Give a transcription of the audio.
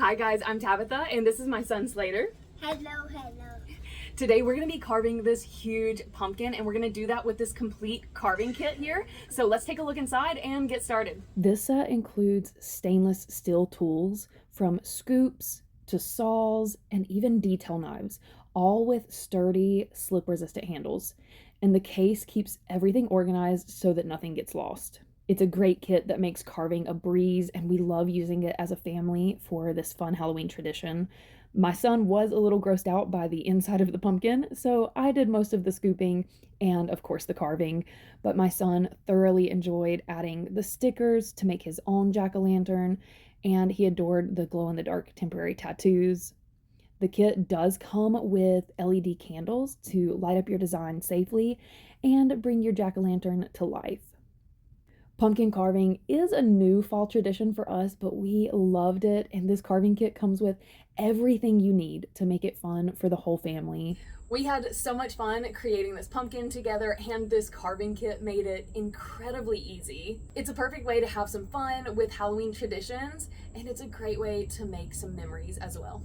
Hi guys, I'm Tabitha and this is my son Slater. Hello. Today we're going to be carving this huge pumpkin and we're going to do that with this complete carving kit here. So let's take a look inside and get started. This set includes stainless steel tools from scoops to saws and even detail knives, all with sturdy, slip-resistant handles. And the case keeps everything organized so that nothing gets lost. It's a great kit that makes carving a breeze, and we love using it as a family for this fun Halloween tradition. My son was a little grossed out by the inside of the pumpkin, so I did most of the scooping and, of course, the carving. But my son thoroughly enjoyed adding the stickers to make his own jack-o'-lantern, and he adored the glow-in-the-dark temporary tattoos. The kit does come with LED candles to light up your design safely and bring your jack-o'-lantern to life. Pumpkin carving is a new fall tradition for us, but we loved it, and this carving kit comes with everything you need to make it fun for the whole family. We had so much fun creating this pumpkin together, and this carving kit made it incredibly easy. It's a perfect way to have some fun with Halloween traditions, and it's a great way to make some memories as well.